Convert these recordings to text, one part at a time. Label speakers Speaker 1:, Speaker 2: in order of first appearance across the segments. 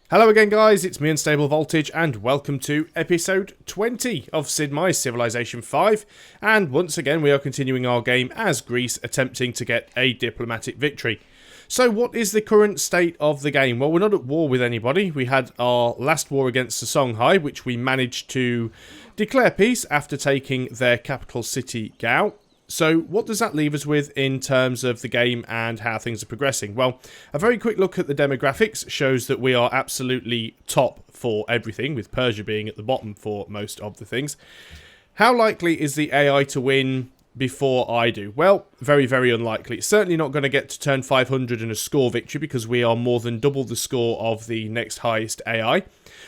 Speaker 1: Hello again guys, it's me Unstable Voltage and welcome to episode 20 of Sid Meier's Civilization 5, and once again we are continuing our game as Greece attempting to get a diplomatic victory. So what is the current state of the game? Well, we're not at war with anybody. We had our last war against the Songhai, which we managed to declare peace after taking their capital city, Gao. So what does that leave us with in terms of the game and how things are progressing? Well, a very quick look at the demographics shows that we are absolutely top for everything, with Persia being at the bottom for most of the things. How likely is the AI to win before I do? Well, very, very unlikely. It's certainly not going to get to turn 500 in a score victory because we are more than double the score of the next highest AI.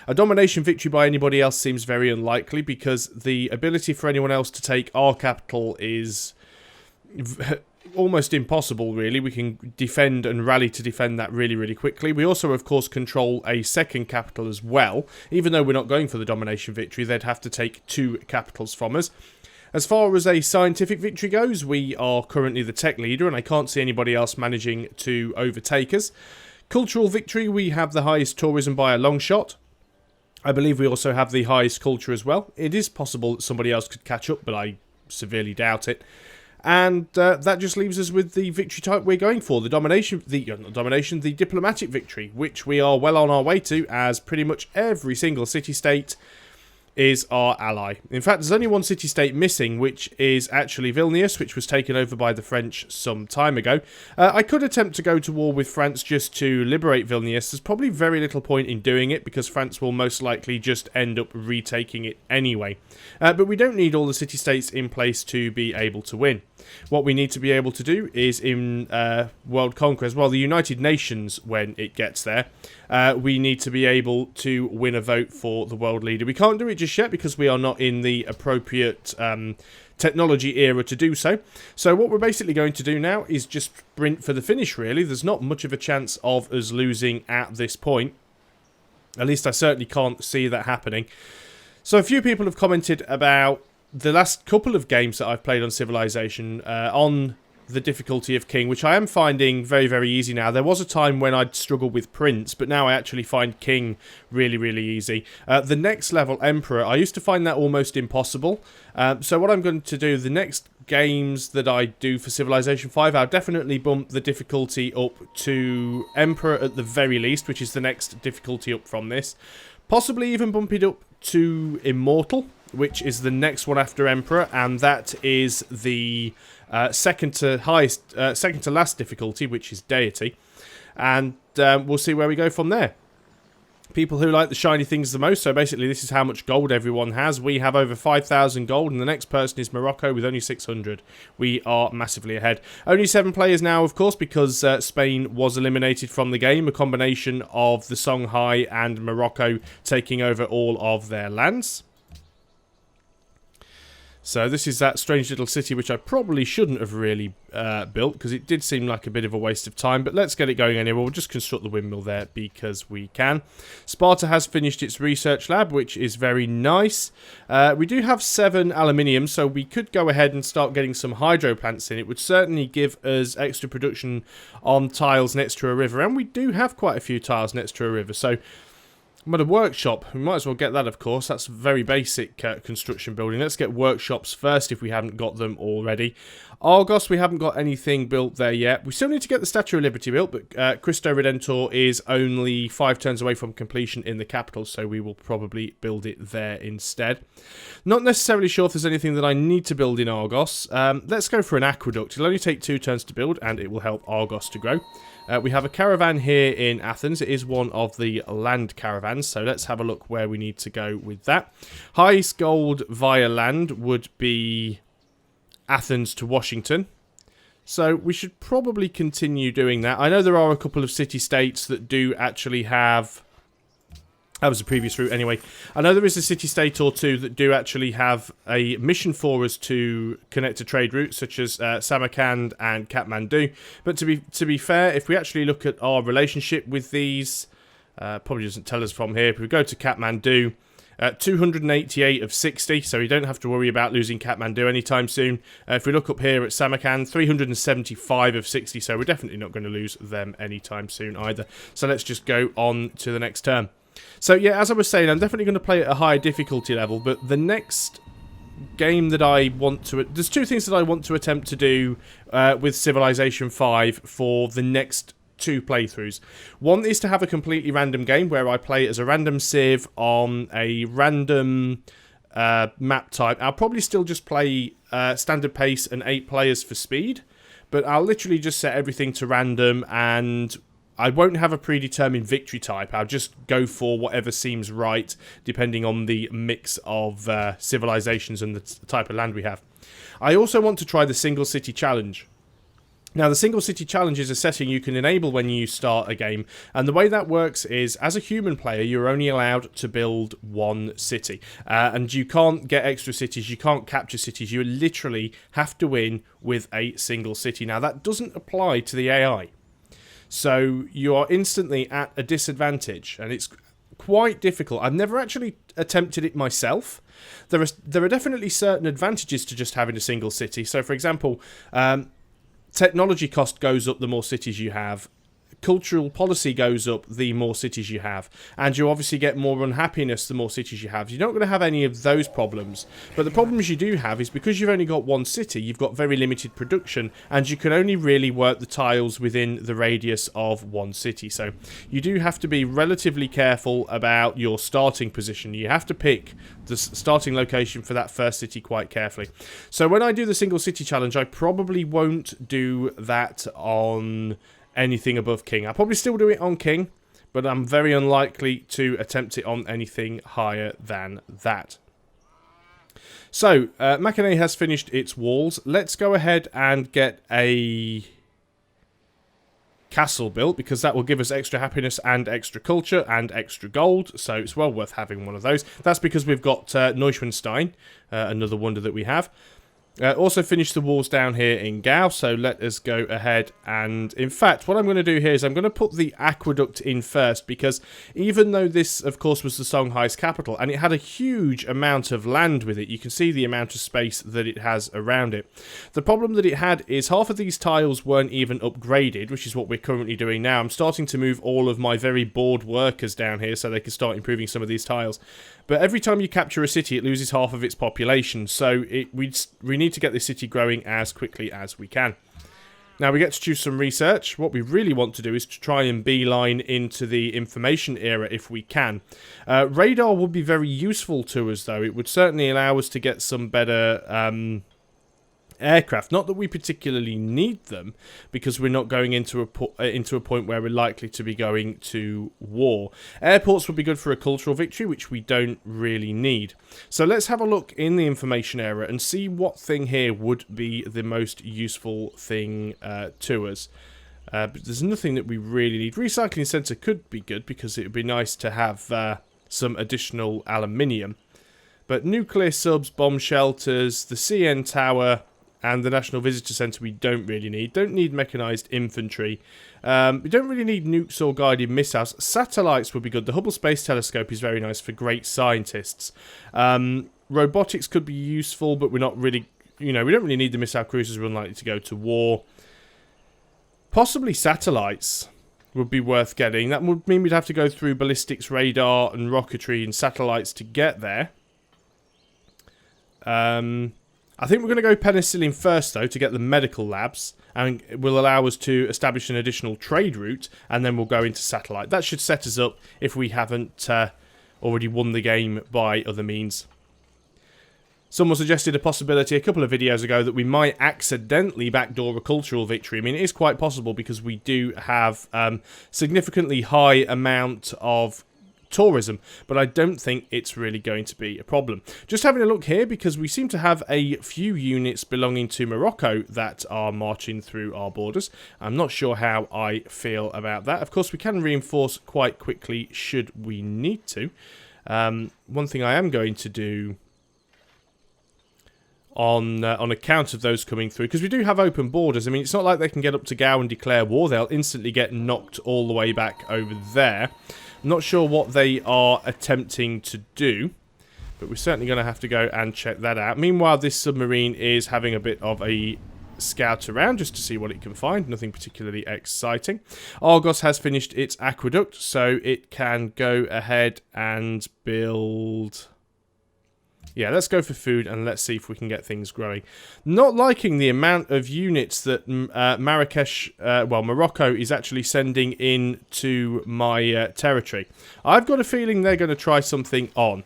Speaker 1: A domination victory by anybody else seems very unlikely because the ability for anyone else to take our capital is almost impossible, really. We can defend and rally to defend that really, really quickly. We also, of course, control a second capital as well. Even though we're not going for the domination victory, they'd have to take 2 capitals from us. As far as a scientific victory goes, we are currently the tech leader, and I can't see anybody else managing to overtake us. Cultural victory, we have the highest tourism by a long shot. I believe we also have the highest culture as well. It is possible that somebody else could catch up, but I severely doubt it. And that just leaves us with the victory type we're going for, the the diplomatic victory, which we are well on our way to, as pretty much every single city-state is our ally. In fact, there's only one city-state missing, which is actually Vilnius, which was taken over by the French some time ago. I could attempt to go to war with France just to liberate Vilnius. There's probably very little point in doing it, because France will most likely just end up retaking it anyway. But we don't need all the city-states in place to be able to win. What we need to be able to do is in World Conquest, well, the United Nations, when it gets there, we need to be able to win a vote for the world leader. We can't do it just yet because we are not in the appropriate technology era to do so. So what we're basically going to do now is just sprint for the finish, really. There's not much of a chance of us losing at this point. At least I certainly can't see that happening. So a few people have commented about the last couple of games that I've played on Civilization on the difficulty of King, which I am finding very, very easy now. There was a time when I'd struggle with Prince, but now I actually find King really, really easy. The next level, Emperor, I used to find that almost impossible. So what I'm going to do, the next games that I do for Civilization 5, I'll definitely bump the difficulty up to Emperor at the very least, which is the next difficulty up from this. Possibly even bump it up to Immortal, which is the next one after Emperor, and that is the second to last difficulty, which is Deity, and we'll see where we go from there. People who like the shiny things the most, so basically this is how much gold everyone has. We have over 5,000 gold, and the next person is Morocco with only 600. We are massively ahead. Only 7 players now, of course, because Spain was eliminated from the game, a combination of the Songhai and Morocco taking over all of their lands. So this is that strange little city which I probably shouldn't have really built, because it did seem like a bit of a waste of time, but let's get it going anyway. We'll just construct the windmill there because we can. Sparta has finished its research lab, which is very nice. We do have 7 aluminium, so we could go ahead and start getting some hydro plants in. It would certainly give us extra production on tiles next to a river, and we do have quite a few tiles next to a river, so but a workshop, we might as well get that, of course. That's very basic construction building. Let's get workshops first if we haven't got them already. Argos, we haven't got anything built there yet. We still need to get the Statue of Liberty built, but Christo Redentor is only 5 turns away from completion in the capital, so we will probably build it there instead. Not necessarily sure if there's anything that I need to build in Argos. Let's go for an aqueduct. It'll only take 2 turns to build, and it will help Argos to grow. We have a caravan here in Athens. It is one of the land caravans, so let's have a look where we need to go with that. Highest gold via land would be Athens to Washington. So we should probably continue doing that. I know there are a couple of city-states that do actually have... That was the previous route anyway. I know there is a city-state or two that do actually have a mission for us to connect to trade routes, such as Samarkand and Kathmandu. But to be fair, if we actually look at our relationship with these, probably doesn't tell us from here. If we go to Kathmandu, 288 of 60, so you don't have to worry about losing Kathmandu anytime soon. If we look up here at Samarkand, 375 of 60, so we're definitely not going to lose them anytime soon either. So let's just go on to the next turn. So yeah, as I was saying, I'm definitely going to play at a higher difficulty level, but the next game that I want to... There's two things that I want to attempt to do with Civilization 5 for the next 2 playthroughs. One is to have a completely random game where I play as a random civ on a random map type. I'll probably still just play standard pace and 8 players for speed, but I'll literally just set everything to random, and I won't have a predetermined victory type. I'll just go for whatever seems right, depending on the mix of civilizations and the type of land we have. I also want to try the single city challenge. Now, the single city challenge is a setting you can enable when you start a game, and the way that works is, as a human player, you're only allowed to build 1 city, and you can't get extra cities, you can't capture cities, you literally have to win with a single city. Now, that doesn't apply to the AI, so you are instantly at a disadvantage, and it's quite difficult. I've never actually attempted it myself. There are definitely certain advantages to just having a single city. So, for example, technology cost goes up the more cities you have. Cultural policy goes up the more cities you have. And you obviously get more unhappiness the more cities you have. You're not going to have any of those problems. But the problems you do have is because you've only got 1 city, you've got very limited production, and you can only really work the tiles within the radius of 1 city. So you do have to be relatively careful about your starting position. You have to pick the starting location for that first city quite carefully. So when I do the single city challenge, I probably won't do that on anything above king. I'll probably still do it on king, but I'm very unlikely to attempt it on anything higher than that. So, Mackinac has finished its walls. Let's go ahead and get a castle built, because that will give us extra happiness and extra culture and extra gold, so it's well worth having one of those. That's because we've got Neuschwanstein, another wonder that we have. Also finished the walls down here in Gao, so let us go ahead and... In fact, what I'm going to do here is I'm going to put the aqueduct in first, because even though this, of course, was the Songhai's capital, and it had a huge amount of land with it, you can see the amount of space that it has around it. The problem that it had is half of these tiles weren't even upgraded, which is what we're currently doing now. I'm starting to move all of my very bored workers down here so they can start improving some of these tiles. But every time you capture a city, it loses half of its population, so we need to get this city growing as quickly as we can. Now we get to choose some research. What we really want to do is to try and beeline into the information era if we can. Radar would be very useful to us, though. It would certainly allow us to get some better aircraft. Not that we particularly need them, because we're not going into a point where we're likely to be going to war. Airports would be good for a cultural victory, which we don't really need. So let's have a look in the information era and see what thing here would be the most useful thing to us. But there's nothing that we really need. Recycling centre could be good, because it would be nice to have some additional aluminium. But nuclear subs, bomb shelters, the CN tower, and the National Visitor Centre we don't really need. Don't need mechanised infantry. We don't really need nukes or guided missiles. Satellites would be good. The Hubble Space Telescope is very nice for great scientists. Robotics could be useful, but we're not really... we don't really need the missile cruisers. We're unlikely to go to war. Possibly satellites would be worth getting. That would mean we'd have to go through ballistics, radar, and rocketry and satellites to get there. I think we're going to go penicillin first, though, to get the medical labs, and it will allow us to establish an additional trade route, and then we'll go into satellite. That should set us up if we haven't already won the game by other means. Someone suggested a possibility a couple of videos ago that we might accidentally backdoor a cultural victory. I mean, it is quite possible, because we do have significantly high amount of tourism, but I don't think it's really going to be a problem. Just having a look here, because we seem to have a few units belonging to Morocco that are marching through our borders. I'm not sure how I feel about that. Of course, we can reinforce quite quickly should we need to. One thing I am going to do on account of those coming through, because we do have open borders. I mean, it's not like they can get up to Gao and declare war. They'll instantly get knocked all the way back over there. I'm not sure what they are attempting to do. But we're certainly going to have to go and check that out. Meanwhile, this submarine is having a bit of a scout around just to see what it can find. Nothing particularly exciting. Argos has finished its aqueduct, so it can go ahead and build... Yeah, let's go for food and let's see if we can get things growing. Not liking the amount of units that Morocco is actually sending in to my territory. I've got a feeling they're going to try something on.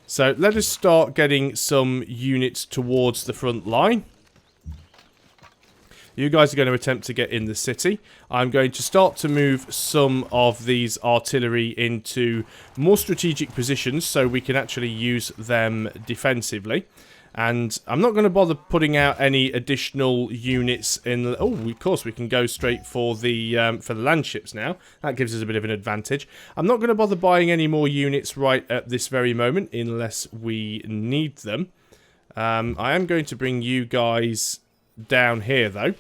Speaker 1: So let us start getting some units towards the front line. You guys are going to attempt to get in the city. I'm going to start to move some of these artillery into more strategic positions so we can actually use them defensively. And I'm not going to bother putting out any additional units in... Oh, of course, we can go straight for the land ships now. That gives us a bit of an advantage. I'm not going to bother buying any more units right at this very moment unless we need them. I am going to bring you guys down here, though.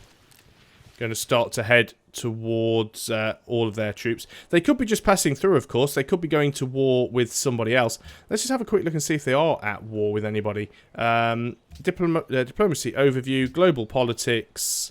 Speaker 1: Going to start to head towards all of their troops. They could be just passing through, of course. They could be going to war with somebody else. Let's just have a quick look and see if they are at war with anybody. Diplomacy overview, global politics.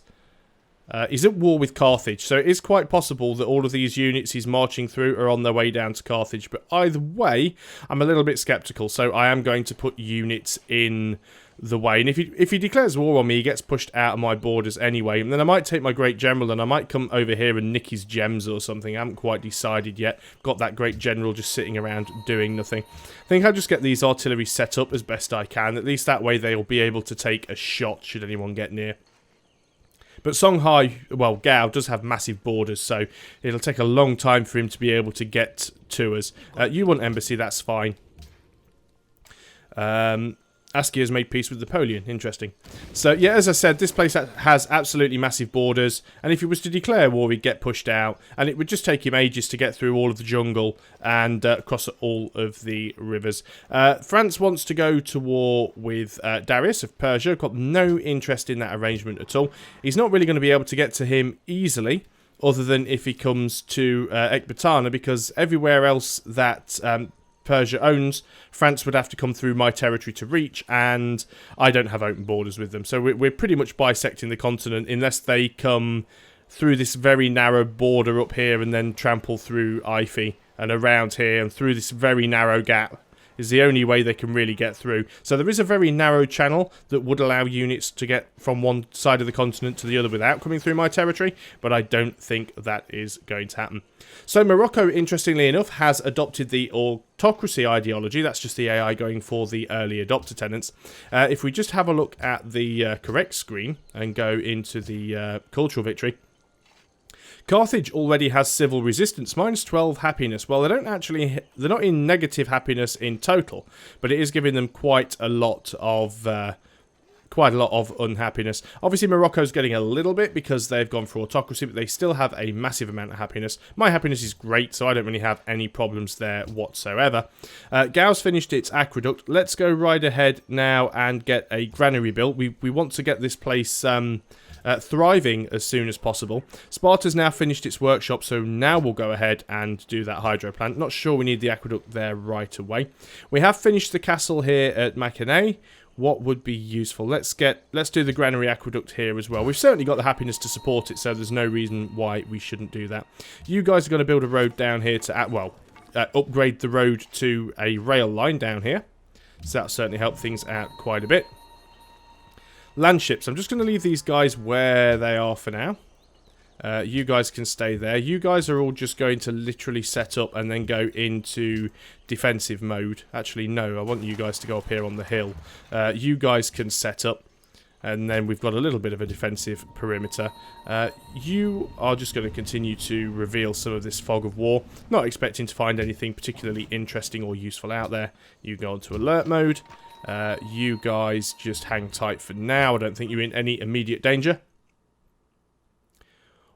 Speaker 1: He's at war with Carthage, so it is quite possible that all of these units he's marching through are on their way down to Carthage. But either way, I'm a little bit skeptical, so I am going to put units in the way. And if he declares war on me, he gets pushed out of my borders anyway. And then I might take my great general and I might come over here and nick his gems or something. I haven't quite decided yet. Got that great general just sitting around doing nothing. I think I'll just get these artillery set up as best I can. At least that way they'll be able to take a shot should anyone get near. But Songhai, well, Gao does have massive borders, so it'll take a long time for him to be able to get to us. You want embassy, that's fine. Askia has made peace with Napoleon. Interesting. So, yeah, as I said, this place has absolutely massive borders. And if he was to declare war, he'd get pushed out. And it would just take him ages to get through all of the jungle and cross all of the rivers. France wants to go to war with Darius of Persia. Got no interest in that arrangement at all. He's not really going to be able to get to him easily, other than if he comes to Ecbatana, because everywhere else that... Persia owns, France would have to come through my territory to reach, and I don't have open borders with them. So we're pretty much bisecting the continent unless they come through this very narrow border up here and then trample through Ife and around here and through this very narrow gap. Is the only way they can really get through. So there is a very narrow channel that would allow units to get from one side of the continent to the other without coming through my territory, but I don't think that is going to happen. So Morocco, interestingly enough, has adopted the autocracy ideology. That's just the AI going for the early adopter tenants. If we just have a look at the correct screen and go into the cultural victory, Carthage already has civil resistance, -12 happiness. Well, they're not in negative happiness in total, but it is giving them quite a lot of unhappiness. Obviously, Morocco's getting a little bit because they've gone for autocracy, but they still have a massive amount of happiness. My happiness is great, so I don't really have any problems there whatsoever. Gao's finished its aqueduct. Let's go right ahead now and get a granary built. We want to get this place... thriving as soon as possible. Sparta's now finished its workshop, so now we'll go ahead and do that hydro plant. Not sure we need the aqueduct there right away. We have finished the castle here at Mackinac. What would be useful? Let's do the granary aqueduct here as well. We've certainly got the happiness to support it, so there's no reason why we shouldn't do that. You guys are going to build a road down here to upgrade the road to a rail line down here. So that'll certainly help things out quite a bit. Land ships. I'm just going to leave these guys where they are for now. You guys can stay there. You guys are all just going to literally set up and then go into defensive mode. Actually, no. I want you guys to go up here on the hill. You guys can set up. And then we've got a little bit of a defensive perimeter. You are just going to continue to reveal some of this fog of war. Not expecting to find anything particularly interesting or useful out there. You go into alert mode. You guys just hang tight for now. I don't think you're in any immediate danger.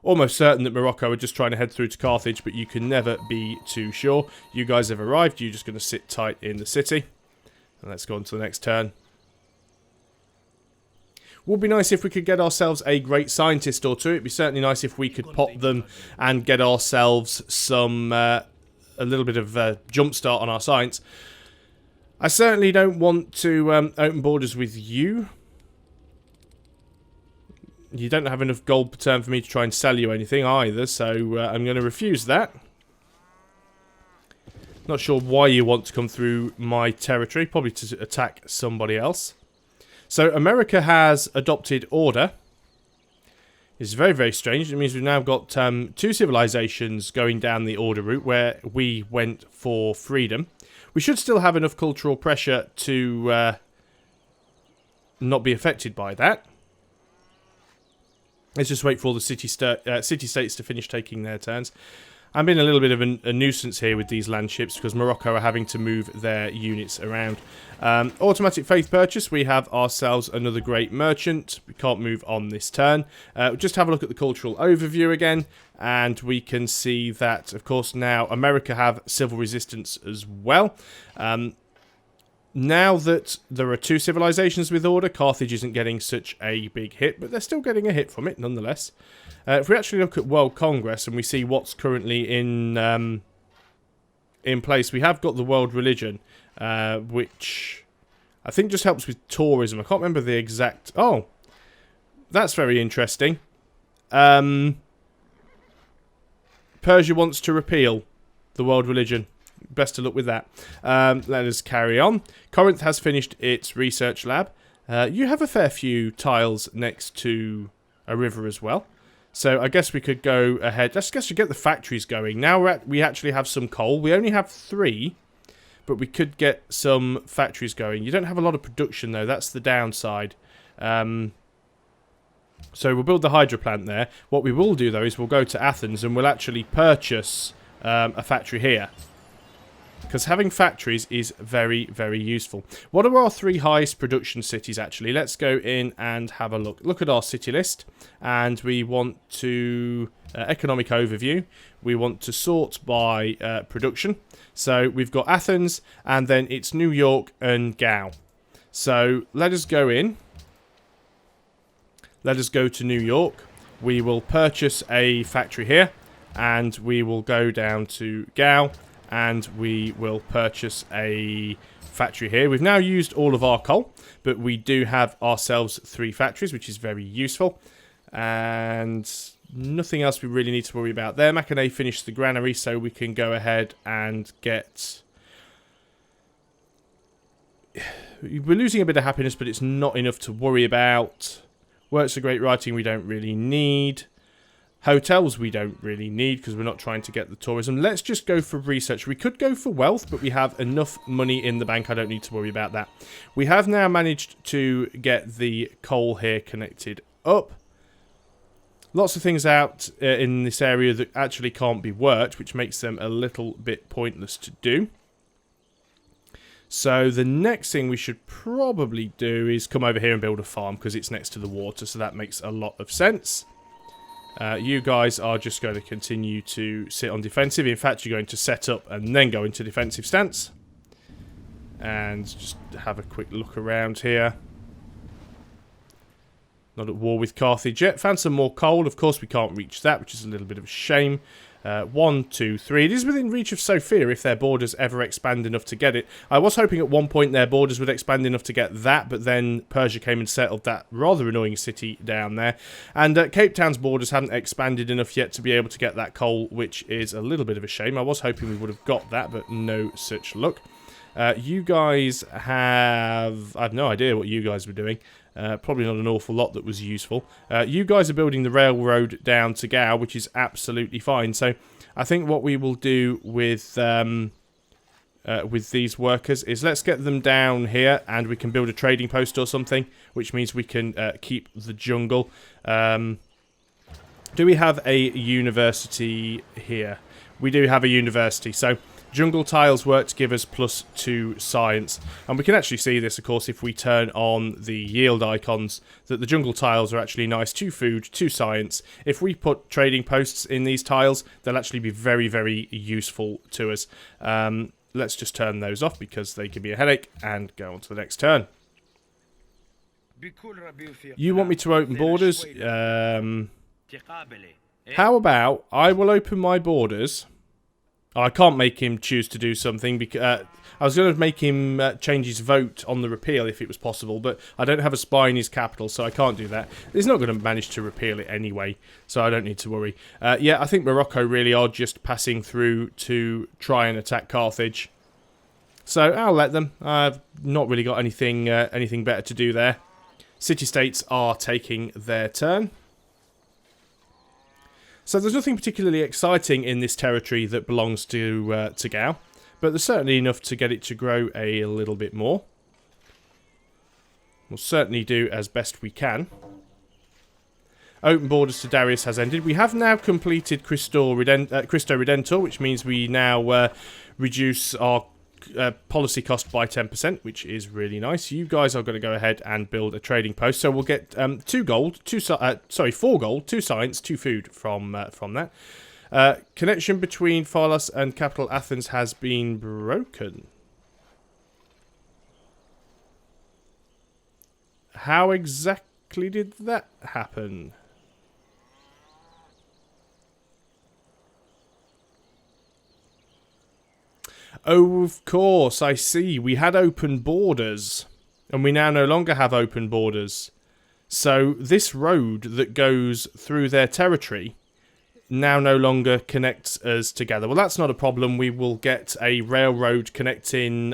Speaker 1: Almost certain that Morocco are just trying to head through to Carthage, but you can never be too sure. You guys have arrived. You're just going to sit tight in the city. And let's go on to the next turn. Would be nice if we could get ourselves a great scientist or two. It'd be certainly nice if we could pop them and get ourselves some a little bit of a jump start on our science. I certainly don't want to open borders with you. You don't have enough gold per turn for me to try and sell you anything either, so I'm going to refuse that. Not sure why you want to come through my territory, probably to attack somebody else. So America has adopted order. It's very, very strange. It means we've now got 2 civilizations going down the order route where we went for freedom. We should still have enough cultural pressure to not be affected by that. Let's just wait for all the city-states to finish taking their turns. I'm being a little bit of a nuisance here with these land ships because Morocco are having to move their units around. Automatic faith purchase. We have ourselves another great merchant. We can't move on this turn. Just have a look at the cultural overview again. And we can see that, of course, now America have civil resistance as well. Now that there are 2 civilizations with order, Carthage isn't getting such a big hit, but they're still getting a hit from it nonetheless. If we actually look at World Congress and we see what's currently in place, we have got the world religion, which I think just helps with tourism. I can't remember the exact... Oh, that's very interesting. Persia wants to repeal the world religion. Best of luck with that. Let us carry on. Corinth has finished its research lab. You have a fair few tiles next to a river as well. So I guess we could go ahead. Let's guess we get the factories going. Now we actually have some coal. We only have 3, but we could get some factories going. You don't have a lot of production though. That's the downside. So we'll build the hydro plant there. What we will do though is we'll go to Athens and we'll actually purchase a factory here. Because having factories is very, very useful. What are our 3 highest production cities, actually? Let's go in and have a look. Look at our city list. And we want to... economic overview. We want to sort by production. So we've got Athens, and then it's New York and Gao. So let us go in. Let us go to New York. We will purchase a factory here. And we will go down to Gao. And we will purchase a factory here. We've now used all of our coal, but we do have ourselves 3 factories, which is very useful. And nothing else we really need to worry about there. Mackinac finished the granary, so we can go ahead and get... We're losing a bit of happiness, but it's not enough to worry about. Works of great writing we don't really need. Hotels we don't really need because we're not trying to get the tourism. Let's just go for research. We could go for wealth, but we have enough money in the bank. I don't need to worry about that. We have now managed to get the coal here connected up. Lots of things out in this area that actually can't be worked, which makes them a little bit pointless to do. So the next thing we should probably do is come over here and build a farm because it's next to the water, so that makes a lot of sense. You guys are just going to continue to sit on defensive. In fact, you're going to set up and then go into defensive stance. And just have a quick look around here. Not at war with Carthage yet. Found some more coal. Of course, we can't reach that, which is a little bit of a shame. 1, 2, 3. It is within reach of Sophia if their borders ever expand enough to get it. I was hoping at one point their borders would expand enough to get that, but then Persia came and settled that rather annoying city down there. And Cape Town's borders hadn't expanded enough yet to be able to get that coal, which is a little bit of a shame. I was hoping we would have got that, but no such luck. You guys have... I have no idea what you guys were doing. Probably not an awful lot that was useful. You guys are building the railroad down to Gao, which is absolutely fine. So I think what we will do with these workers is let's get them down here and we can build a trading post or something, which means we can keep the jungle. Do we have a university here? We do have a university, so... Jungle tiles work to give us +2 science. And we can actually see this, of course, if we turn on the yield icons, that the jungle tiles are actually nice. 2 food, 2 science. If we put trading posts in these tiles, they'll actually be very, very useful to us. Let's just turn those off because they give me a headache and go on to the next turn. You want me to open borders? How about I will open my borders... I can't make him choose to do something because I was going to make him change his vote on the repeal if it was possible, but I don't have a spy in his capital, so I can't do that. He's not going to manage to repeal it anyway, so I don't need to worry. Yeah, I think Morocco really are just passing through to try and attack Carthage. So I'll let them. I've not really got anything better to do there. City-states are taking their turn. So there's nothing particularly exciting in this territory that belongs to Gao, but there's certainly enough to get it to grow a little bit more. We'll certainly do as best we can. Open borders to Darius has ended. We have now completed Cristo Redentor, which means we now reduce our policy cost by 10%, which is really nice. You guys are going to go ahead and build a trading post, so we'll get 4 gold, 2 science, 2 food from that. Connection between Pharlos and capital Athens has been broken. How exactly did that happen? Oh, of course, I see. We had open borders, and we now no longer have open borders. So this road that goes through their territory now no longer connects us together. Well, that's not a problem. We will get a railroad connecting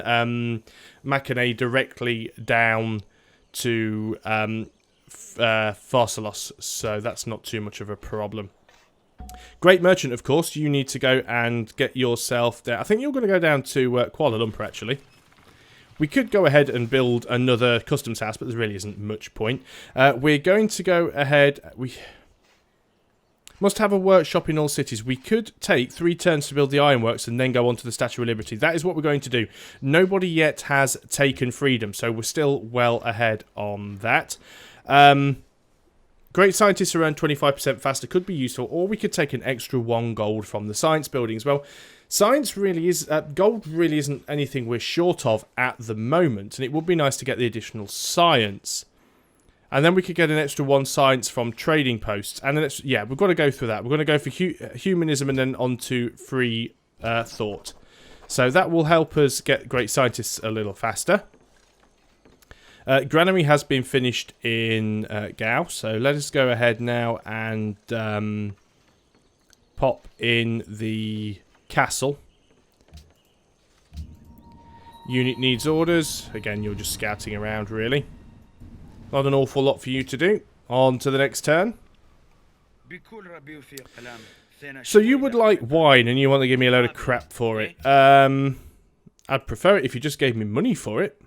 Speaker 1: Mackinac directly down to Pharsalos, so that's not too much of a problem. Great merchant, of course. You need to go and get yourself down. I think you're going to go down to Kuala Lumpur, actually. We could go ahead and build another customs house, but there really isn't much point. We're going to go ahead. We must have a workshop in all cities. We could take 3 turns to build the ironworks and then go on to the Statue of Liberty. That is what we're going to do. Nobody yet has taken freedom, so we're still well ahead on that. Great scientists around 25% faster could be useful, or we could take an extra 1 gold from the science building as well. Science really is, gold really isn't anything we're short of at the moment, and it would be nice to get the additional science. And then we could get an extra 1 science from trading posts, and then yeah, we've got to go through that. We're going to go for humanism and then on to free thought. So that will help us get great scientists a little faster. Granary has been finished in Gao, so let us go ahead now and pop in the castle. Unit needs orders. Again, you're just scouting around, really. Not an awful lot for you to do. On to the next turn. So you would like wine, and you want to give me a load of crap for it. I'd prefer it if you just gave me money for it.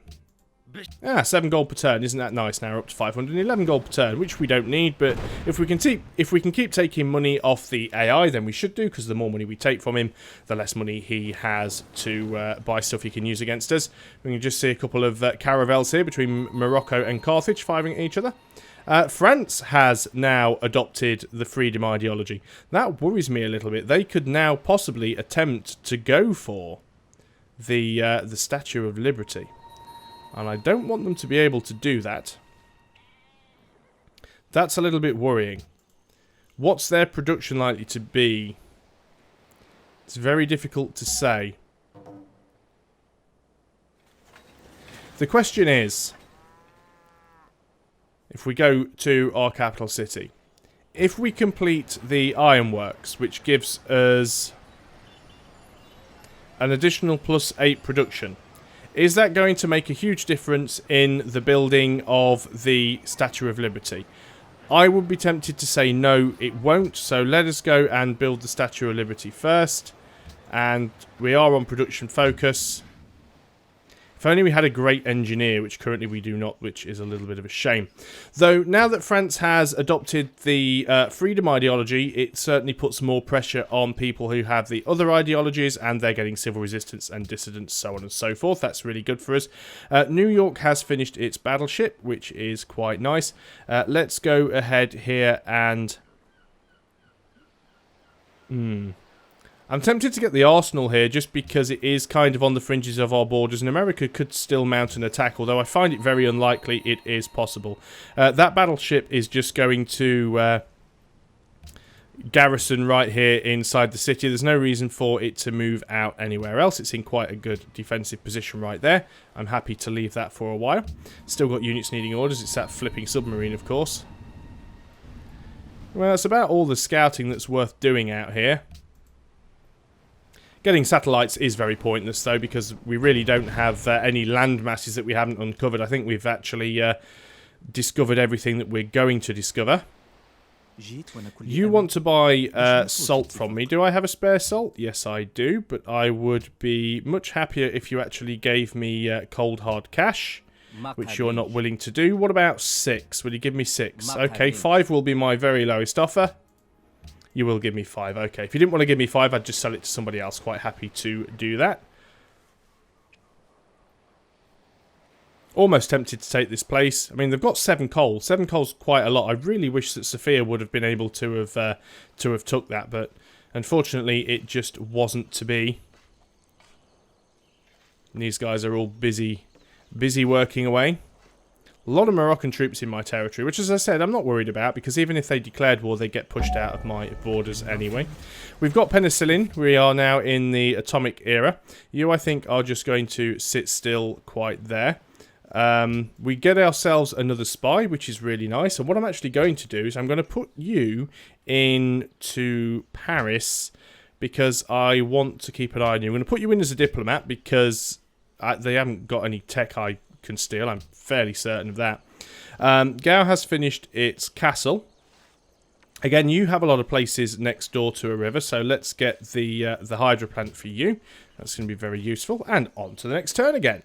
Speaker 1: 7 gold per turn, isn't that nice? Now we're up to 511 gold per turn, which we don't need, but if we can keep taking money off the AI, then we should do, because the more money we take from him, the less money he has to buy stuff he can use against us. We can just see a couple of caravels here between Morocco and Carthage firing at each other. France has now adopted the freedom ideology. That worries me a little bit. They could now possibly attempt to go for the Statue of Liberty. And I don't want them to be able to do that. That's a little bit worrying. What's their production likely to be? It's very difficult to say. The question is, if we go to our capital city, if we complete the ironworks, which gives us an additional +8 production, is that going to make a huge difference in the building of the Statue of Liberty? I would be tempted to say no, it won't. So let us go and build the Statue of Liberty first. And we are on production focus. If only we had a great engineer, which currently we do not, which is a little bit of a shame. Though, now that France has adopted the freedom ideology, it certainly puts more pressure on people who have the other ideologies, and they're getting civil resistance and dissidents, so on and so forth. That's really good for us. New York has finished its battleship, which is quite nice. Let's go ahead here and... I'm tempted to get the arsenal here just because it is kind of on the fringes of our borders, and America could still mount an attack, although I find it very unlikely it is possible. That battleship is just going to... garrison right here inside the city. There's no reason for it to move out anywhere else. It's in quite a good defensive position right there. I'm happy to leave that for a while. Still got units needing orders. It's that flipping submarine, of course. Well, that's about all the scouting that's worth doing out here. Getting satellites is very pointless, though, because we really don't have any land masses that we haven't uncovered. I think we've actually discovered everything that we're going to discover. You want to buy salt from me. Do I have a spare salt? Yes, I do, but I would be much happier if you actually gave me cold hard cash, which you're not willing to do. What about 6? Will you give me 6? Okay, 5 will be my very lowest offer. You will give me 5. Okay, if you didn't want to give me 5, I'd just sell it to somebody else. Quite happy to do that. Almost tempted to take this place. I mean, they've got 7 coal. 7 coal's quite a lot. I really wish that Sophia would have been able to have took that, but unfortunately, it just wasn't to be. And these guys are all busy working away. A lot of Moroccan troops in my territory, which, as I said, I'm not worried about, because even if they declared war, they get pushed out of my borders anyway. We've got penicillin. We are now in the atomic era. You, I think, are just going to sit still quite there. We get ourselves another spy, which is really nice. And what I'm actually going to do is I'm going to put you into Paris because I want to keep an eye on you. I'm going to put you in as a diplomat because they haven't got any tech I can steal. I'm fairly certain of that. Gao has finished its castle. Again, you have a lot of places next door to a river, so let's get the hydro plant for you. That's going to be very useful. And on to the next turn again.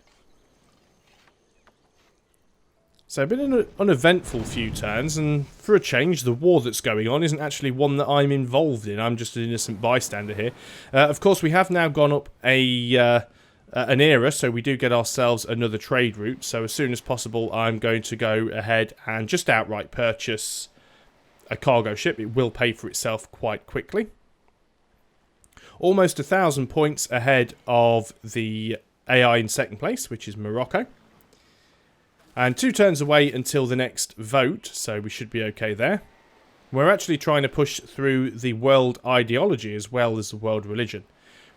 Speaker 1: So it's been an uneventful few turns, and for a change, the war that's going on isn't actually one that I'm involved in. I'm just an innocent bystander here. Of course, we have now gone up an era, so we do get ourselves another trade route. So as soon as possible, I'm going to go ahead and just outright purchase a cargo ship. It will pay for itself quite quickly. Almost 1,000 points ahead of the AI in second place, which is Morocco. And 2 turns away until the next vote, so we should be okay there. We're actually trying to push through the world ideology as well as the world religion,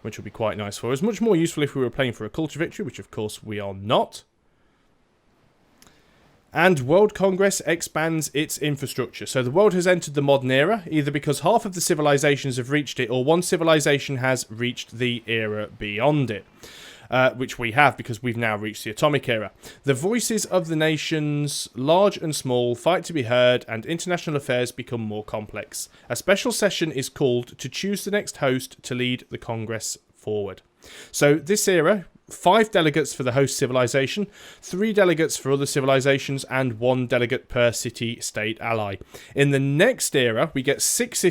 Speaker 1: which will be quite nice for us. Much more useful if we were playing for a culture victory, which of course we are not. And World Congress expands its infrastructure. So the world has entered the modern era, either because half of the civilizations have reached it, or one civilization has reached the era beyond it. Which we have because we've now reached the atomic era. The voices of the nations, large and small, fight to be heard, and international affairs become more complex. A special session is called to choose the next host to lead the Congress forward. So this era, 5 delegates for the host civilization, 3 delegates for other civilizations, and 1 delegate per city-state ally. In the next era, we get 6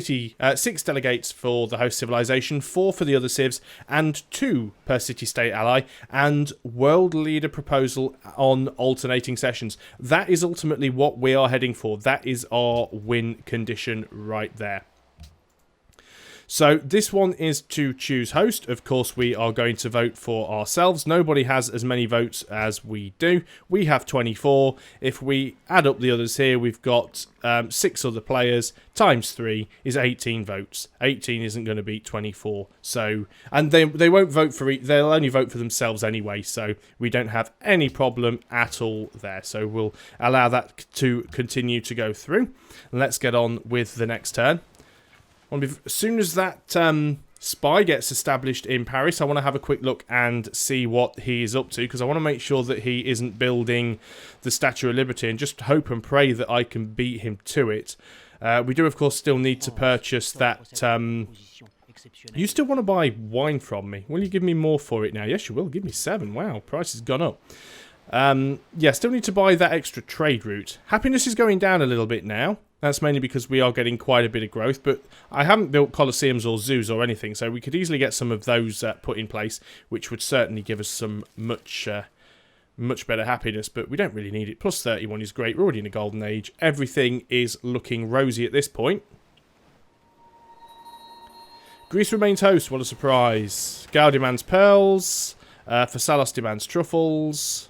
Speaker 1: delegates for the host civilization, 4 for the other civs, and 2 per city-state ally, and world leader proposal on alternating sessions. That is ultimately what we are heading for. That is our win condition right there. So this one is to choose host. Of course, we are going to vote for ourselves. Nobody has as many votes as we do. We have 24. If we add up the others here, we've got 6 other players. Times 3 is 18 votes. 18 isn't going to beat 24. So, and they won't vote for they'll only vote for themselves anyway. So we don't have any problem at all there. So we'll allow that to continue to go through. Let's get on with the next turn. As soon as that spy gets established in Paris, I want to have a quick look and see what he is up to, because I want to make sure that he isn't building the Statue of Liberty, and just hope and pray that I can beat him to it. We do, of course, still need to purchase that. You still want to buy wine from me? Will you give me more for it now? Yes, you will. Give me 7. Wow, price has gone up. Yeah, still need to buy that extra trade route. Happiness is going down a little bit now. That's mainly because we are getting quite a bit of growth, but I haven't built colosseums or zoos or anything, so we could easily get some of those put in place, which would certainly give us some much better happiness, but we don't really need it. Plus 31 is great. We're already in a golden age. Everything is looking rosy at this point. Greece remains host. What a surprise. Gao demands pearls. Phasalos demands truffles.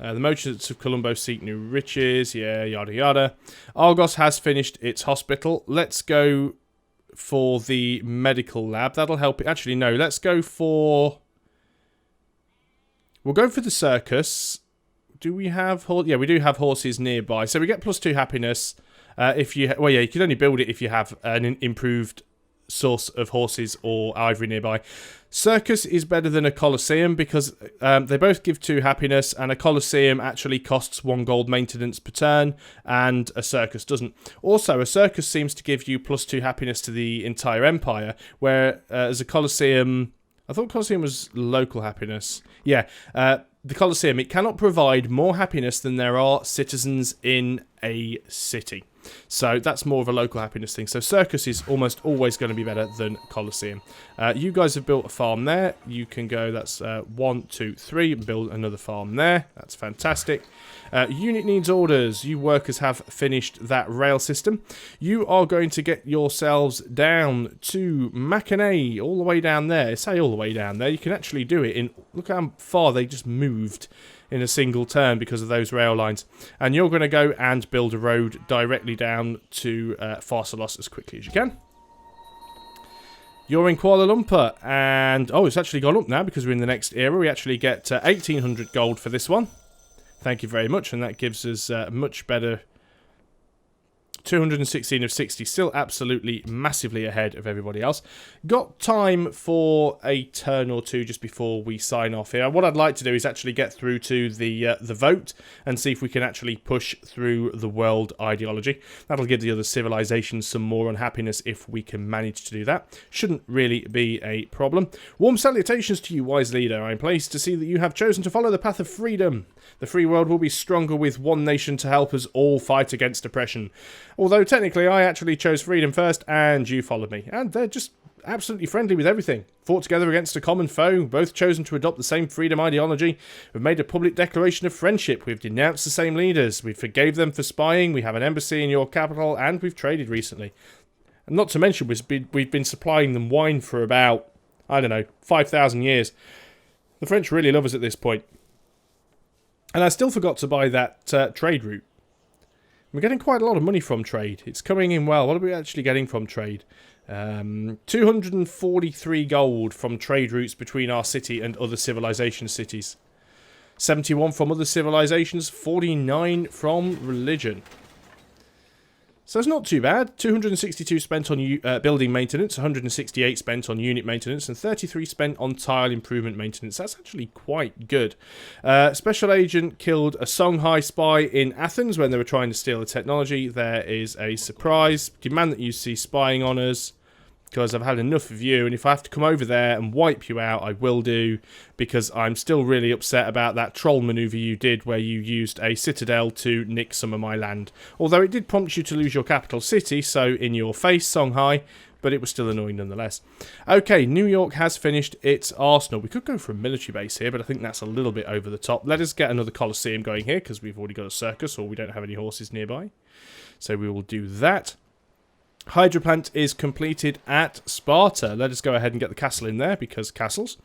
Speaker 1: The merchants of Colombo seek new riches. Yeah, yada yada. Argos has finished its hospital. Let's go for the medical lab. That'll help it. Actually, no. Let's go for... We'll go for the circus. Do we have... Yeah, we do have horses nearby. So we get +2 happiness. If you... Well, yeah, you can only build it if you have an improved source of horses or ivory nearby. Circus is better than a Colosseum because they both give 2 happiness, and a Colosseum actually costs 1 gold maintenance per turn, and a circus doesn't. Also, a circus seems to give you +2 happiness to the entire empire, where as a Colosseum... I thought Colosseum was local happiness. Yeah, the Colosseum, it cannot provide more happiness than there are citizens in a city. So that's more of a local happiness thing. So Circus is almost always going to be better than Colosseum. You guys have built a farm there. You can go, that's 1, 2, 3, and build another farm there. That's fantastic. Unit needs orders. You workers have finished that rail system. You are going to get yourselves down to Mackinac, all the way down there. I say all the way down there. You can actually do it in... Look how far they just moved in a single turn because of those rail lines. And you're going to go and build a road directly down to Pharsalos as quickly as you can. You're in Kuala Lumpur, and... Oh, it's actually gone up now because we're in the next era. We actually get 1,800 gold for this one. Thank you very much, and that gives us much better... 216 of 60, still absolutely massively ahead of everybody else. Got time for a turn or two just before we sign off here. What I'd like to do is actually get through to the vote and see if we can actually push through the world ideology. That'll give the other civilizations some more unhappiness if we can manage to do that. Shouldn't really be a problem. Warm salutations to you, wise leader. I'm pleased to see that you have chosen to follow the path of freedom. The free world will be stronger with one nation to help us all fight against oppression. Although technically I actually chose freedom first and you followed me. And they're just absolutely friendly with everything. Fought together against a common foe, both chosen to adopt the same freedom ideology. We've made a public declaration of friendship. We've denounced the same leaders. We forgave them for spying. We have an embassy in your capital, and we've traded recently. And not to mention we've been supplying them wine for about, I don't know, 5,000 years. The French really love us at this point. And I still forgot to buy that trade route. We're getting quite a lot of money from trade. It's coming in well. What are we actually getting from trade? 243 gold from trade routes between our city and other civilization cities. 71 from other civilizations. 49 from religion. So it's not too bad. 262 spent on building maintenance, 168 spent on unit maintenance, and 33 spent on tile improvement maintenance. That's actually quite good. Special agent killed a Songhai spy in Athens when they were trying to steal the technology. There is a surprise. Demand that you see spying on us, because I've had enough of you, and if I have to come over there and wipe you out, I will do, because I'm still really upset about that troll maneuver you did where you used a citadel to nick some of my land. Although it did prompt you to lose your capital city, so in your face, Songhai, but it was still annoying nonetheless. Okay, New York has finished its arsenal. We could go for a military base here, but I think that's a little bit over the top. Let us get another Colosseum going here, because we've already got a circus, or we don't have any horses nearby. So we will do that. Hydroplant is completed at Sparta. Let us go ahead and get the castle in there, because castles.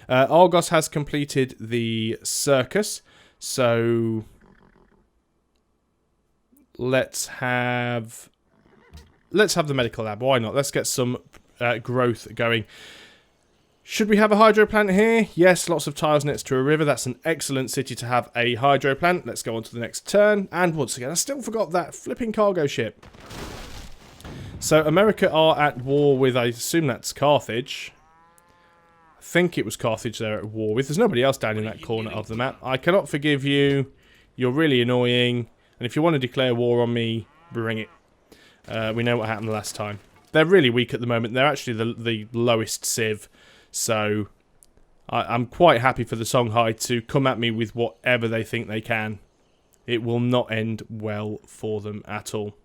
Speaker 1: Argos has completed the circus. So let's have the medical lab. Why not? Let's get some growth going. Should we have a hydro plant here? Yes, lots of tiles next to a river. That's an excellent city to have a hydro plant. Let's go on to the next turn. And once again, I still forgot that flipping cargo ship. So America are at war with, I assume that's Carthage. I think it was Carthage they're at war with. There's nobody else down in that corner of the map. I cannot forgive you. You're really annoying. And if you want to declare war on me, bring it. We know what happened last time. They're really weak at the moment. They're actually the lowest civ. So I'm quite happy for the Songhai to come at me with whatever they think they can. It will not end well for them at all.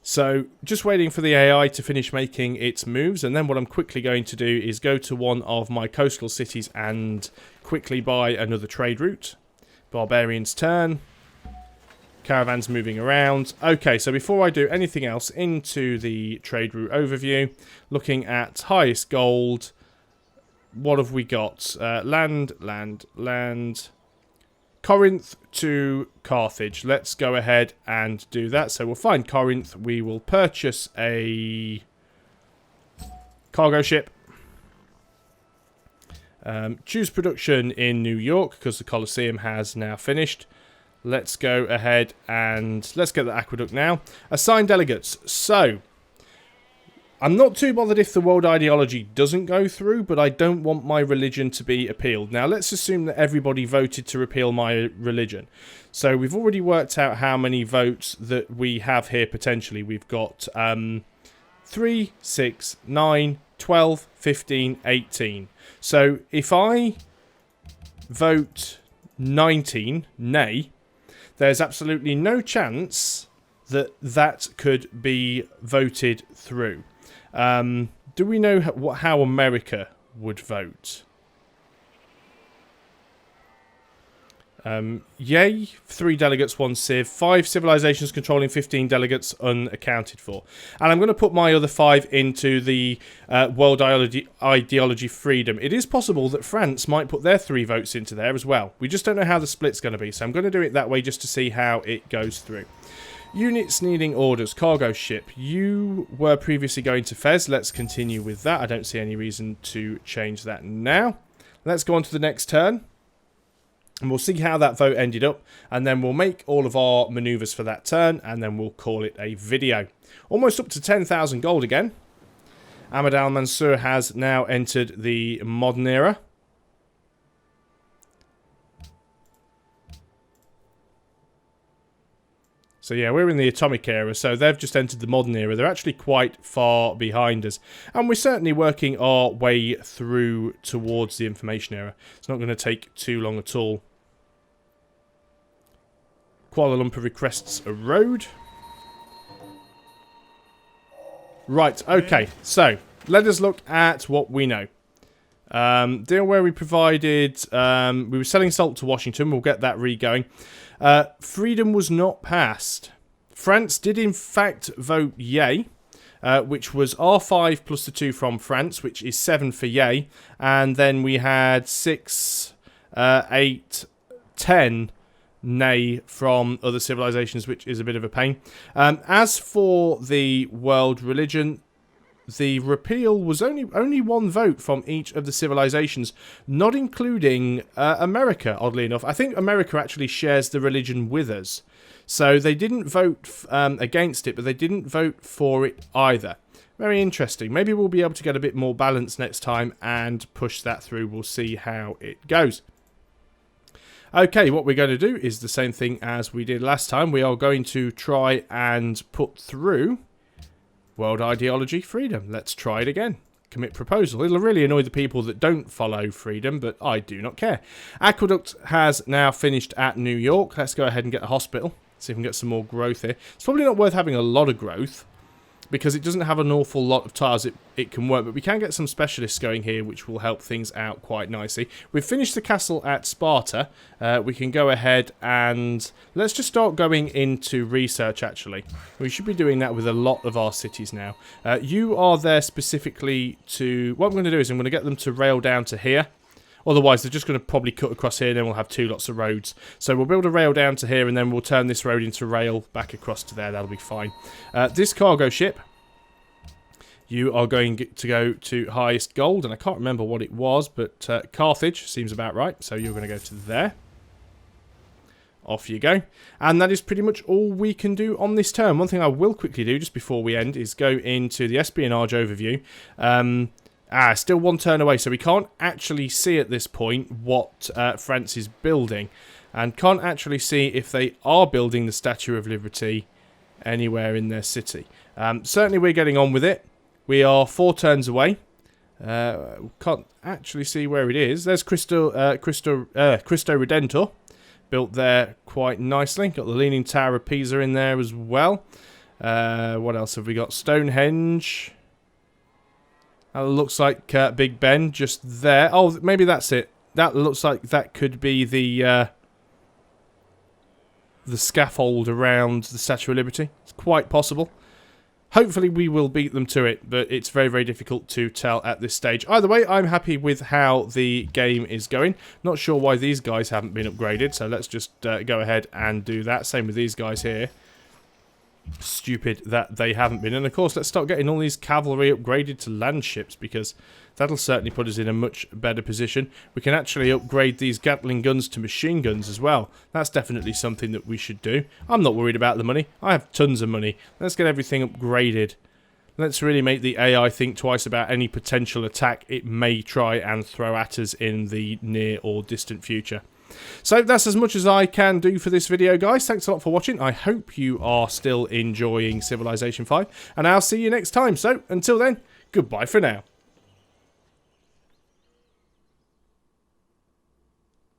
Speaker 1: So, just waiting for the AI to finish making its moves, and then what I'm quickly going to do is go to one of my coastal cities and quickly buy another trade route. Barbarian's turn. Caravans moving around. Okay, so before I do anything else, into the trade route overview, looking at highest gold, what have we got? Land. Corinth to Carthage. Let's go ahead and do that. So we'll find Corinth. We will purchase a cargo ship. Choose production in New York because the Colosseum has now finished. Let's go ahead and let's get the aqueduct now. Assign delegates. So I'm not too bothered if the world ideology doesn't go through, but I don't want my religion to be appealed. Now, let's assume that everybody voted to repeal my religion. So we've already worked out how many votes that we have here potentially. We've got 3, 6, 9, 12, 15, 18. So if I vote 19, nay, there's absolutely no chance that that could be voted through. Do we know how America would vote? Yay, 3 delegates, 1 civ, 5 civilizations controlling 15 delegates unaccounted for. And I'm going to put my other 5 into the world ideology freedom. It is possible that France might put their 3 votes into there as well. We just don't know how the split's going to be, so I'm going to do it that way just to see how it goes through. Units needing orders. Cargo ship. You were previously going to Fez. Let's continue with that. I don't see any reason to change that now. Let's go on to the next turn. And we'll see how that vote ended up. And then we'll make all of our maneuvers for that turn. And then we'll call it a video. Almost up to 10,000 gold again. Ahmad al-Mansur has now entered the modern era. So yeah, we're in the atomic era, so they've just entered the modern era. They're actually quite far behind us. And we're certainly working our way through towards the information era. It's not going to take too long at all. Kuala Lumpur requests a road. Right, okay, so let us look at what we know. Deal where we provided, we were selling salt to Washington. We'll get that re-going. Freedom was not passed. France did in fact vote yay, which was R5 plus the 2 from France, which is 7 for yay. And then we had 6, 8, 10 nay from other civilizations, which is a bit of a pain. As for the world religion, the repeal was only 1 vote from each of the civilizations, not including America, oddly enough. I think America actually shares the religion with us. So they didn't vote against it, but they didn't vote for it either. Very interesting. Maybe we'll be able to get a bit more balance next time and push that through. We'll see how it goes. Okay, what we're going to do is the same thing as we did last time. We are going to try and put through world ideology freedom. Let's try it again. Commit proposal. It'll really annoy the people that don't follow freedom, but I do not care. Aqueduct has now finished at New York. Let's go ahead and get a hospital. See if we can get some more growth here. It's probably not worth having a lot of growth because it doesn't have an awful lot of tiles it can work, but we can get some specialists going here which will help things out quite nicely. We've finished the castle at Sparta. We can go ahead and let's just start going into research actually. We should be doing that with a lot of our cities now. You are there specifically to... What I'm going to do is I'm going to get them to rail down to here. Otherwise, they're just going to probably cut across here and then we'll have 2 lots of roads. So we'll build a rail down to here and then we'll turn this road into rail back across to there. That'll be fine. This cargo ship, you are going to go to highest gold. And I can't remember what it was, but Carthage seems about right. So you're going to go to there. Off you go. And that is pretty much all we can do on this turn. One thing I will quickly do just before we end is go into the espionage overview. Still 1 turn away, so we can't actually see at this point what France is building. And can't actually see if they are building the Statue of Liberty anywhere in their city. Certainly we're getting on with it. We are 4 turns away. Can't actually see where it is. There's Cristo Redentor. Built there quite nicely. Got the Leaning Tower of Pisa in there as well. What else have we got? Stonehenge. That looks like Big Ben just there. Oh, maybe that's it. That looks like that could be the scaffold around the Statue of Liberty. It's quite possible. Hopefully we will beat them to it, but it's very, very difficult to tell at this stage. Either way, I'm happy with how the game is going. Not sure why these guys haven't been upgraded, so let's just go ahead and do that. Same with these guys here. Stupid that they haven't been. And of course, let's start getting all these cavalry upgraded to land ships, because that'll certainly put us in a much better position. We can actually upgrade these Gatling guns to machine guns as well. That's definitely something that we should do. I'm not worried about the money. I have tons of money. Let's get everything upgraded. Let's really make the AI think twice about any potential attack it may try and throw at us in the near or distant future. So that's as much as I can do for this video, guys. Thanks a lot for watching. I hope you are still enjoying Civilization 5, and I'll see you next time. So until then, goodbye for now.